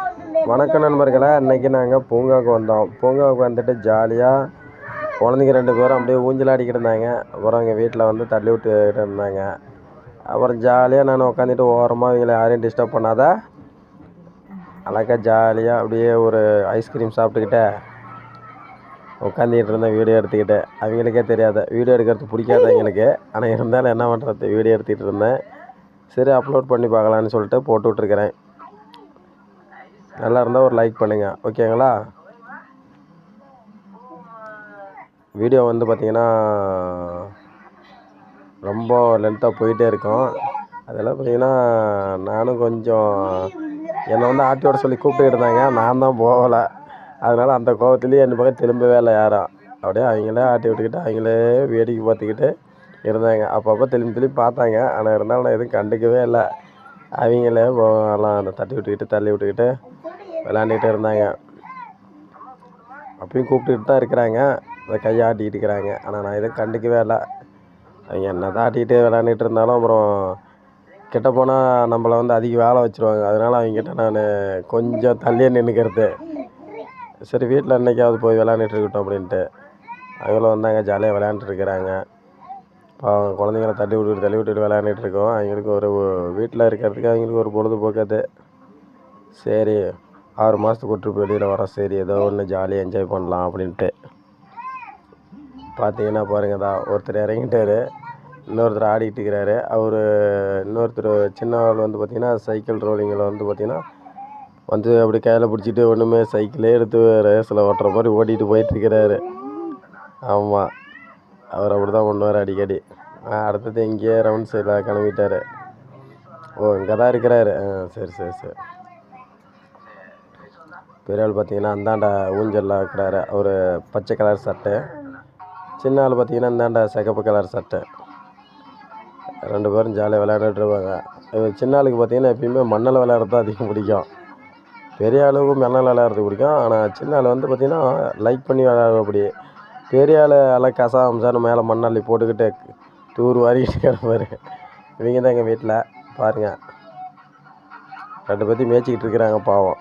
வணக்கம் நண்பர்களே, இன்றைக்கி நாங்கள் பூங்காவுக்கு வந்தோம். பூங்காவுக்கு வந்துட்டு ஜாலியாக குழந்தைங்க 2 பேரும் அப்படியே ஊஞ்சலாடிக்கிட்டு இருந்தாங்க. அப்புறம் எங்கள் வீட்டில் வந்து தள்ளி விட்டுக்கிட்டு இருந்தாங்க. அப்புறம் ஜாலியாக நான் உட்காந்துட்டு ஓரமாக இவங்களை யாரையும் டிஸ்டர்ப் பண்ணாத அழகாக ஜாலியாக அப்படியே ஒரு ஐஸ்கிரீம் சாப்பிட்டுக்கிட்டே உட்காந்துக்கிட்டு இருந்தேன். வீடியோ எடுத்துக்கிட்டு அவங்களுக்கே தெரியாத வீடியோ எடுக்கிறது பிடிக்காது எங்களுக்கு. ஆனால் இருந்தாலும் என்ன பண்ணுறது, வீடியோ எடுத்துக்கிட்டு இருந்தேன். சரி அப்லோட் பண்ணி பார்க்கலான்னு சொல்லிட்டு போட்டு விட்ருக்கிறேன். நல்லா இருந்தால் ஒரு லைக் பண்ணுங்கள், ஓகேங்களா? வீடியோ வந்து பார்த்திங்கன்னா ரொம்ப லென்த்தாக போயிட்டே இருக்கும். அதெல்லாம் பார்த்திங்கன்னா நானும் கொஞ்சம் என்னை வந்து ஆட்டியோட சொல்லி கூப்பிட்டுக்கிட்டு இருந்தாங்க. நான் தான் போகலை. அதனால் அந்த கோபத்துலேயே என் பக்கம் திரும்பவே இல்லை யாரும். அப்படியே அவங்களே ஆட்டி விட்டுக்கிட்டு அவங்களே வேடிக்கை பார்த்துக்கிட்டு இருந்தாங்க. அப்பப்போ திரும்பி பார்த்தாங்க. ஆனால் இருந்தாலும் நான் எதுவும் கண்டுக்கவே இல்லை. அவங்களே எல்லாம் அந்த தட்டி விட்டுக்கிட்டு தள்ளி விட்டுக்கிட்டு விளாண்டுக்கிட்டு இருந்தாங்க. அப்பயும் கூப்பிட்டுக்கிட்டு தான் இருக்கிறாங்க, அதை கையை ஆட்டிக்கிட்டு இருக்கிறாங்க. ஆனால் நான் எதுவும் கண்டுக்கவே இல்லை. அவங்க என்ன தான் ஆட்டிக்கிட்டு விளாண்டுட்டு இருந்தாலும் அப்புறம் கிட்ட போனால் நம்மளை வந்து அதிக வேலை வச்சுருவாங்க. அதனால் அவங்ககிட்ட நான் கொஞ்சம் தள்ளியே நின்றுக்கிறது. சரி வீட்டில் என்றைக்காவது போய் விளாண்டுட்டு இருக்கட்டும் அப்படின்ட்டு அவங்களும் வந்தாங்க. ஜாலியாக விளையாண்டுருக்கிறாங்க. குழந்தைங்கள தள்ளி விட்டுட்டு விளையாண்டுட்டு இருக்கோம். அவங்களுக்கு ஒரு வீட்டில் இருக்கிறதுக்கு அவங்களுக்கு ஒரு பொழுதுபோக்கு அது. சரி 6 மாதத்துக்கு ஒரு ட்ரிப் வெளியில் வரோம், சரி ஏதோ ஒன்று ஜாலியாக என்ஜாய் பண்ணலாம் அப்படின்ட்டு பார்த்தீங்கன்னா பாருங்கள், தான் ஒருத்தர் இறங்கிட்டார், இன்னொருத்தர் ஆடிக்கிட்டு இருக்கிறாரு. இன்னொருத்தர் சின்ன ஆள் வந்து பார்த்திங்கன்னா சைக்கிள் ரோலிங்கில் வந்து பார்த்திங்கன்னா வந்து அப்படி கையில் பிடிச்சிட்டு ஒன்றுமே சைக்கிளே எடுத்து ரேஸில் ஓட்டுற மாதிரி ஓட்டிகிட்டு போயிட்டுருக்கிறாரு. ஆமாம், அவர் அப்படி தான் பண்ணுவார் அடிக்கடி. அடுத்தது இங்கேயே ரவுண்ட் சைடில் கிளம்பிட்டார். ஓ இங்கே தான் இருக்கிறாரு. சரி சரி சரி. பெரிய ஆள் பார்த்திங்கன்னா அந்தாண்ட ஊஞ்சலில் இருக்கிறாரு. அவர் பச்சை கலர் சட்டை. சின்ன ஆள் பார்த்திங்கன்னா இந்தாண்ட சிகப்பு கலர் சட்டை. 2 பேரும் ஜாலியாக விளையாண்டுட்ருப்பாங்க. சின்ன ஆளுக்கு பார்த்திங்கன்னா எப்பயுமே மண்ணில் விளையாடுறது தான் அதிகம் பிடிக்கும். பெரிய ஆளுக்கும் மண்ணில் விளையாடுறது பிடிக்கும். ஆனால் சின்ன ஆள் வந்து பார்த்திங்கன்னா லைக் பண்ணி விளையாடுறபடி. பெரிய ஆள் எல்லாம் கசாமசான்னு மேலே மண்ணள்ளி போட்டுக்கிட்டு தூர் வாரிக்கிட்டு கிடப்பாரு. இவங்க தான் எங்கள் வீட்டில் பாருங்கள் 2 பேர்த்தையும் மேய்ச்சிக்கிட்டு இருக்கிறாங்க பாவம்.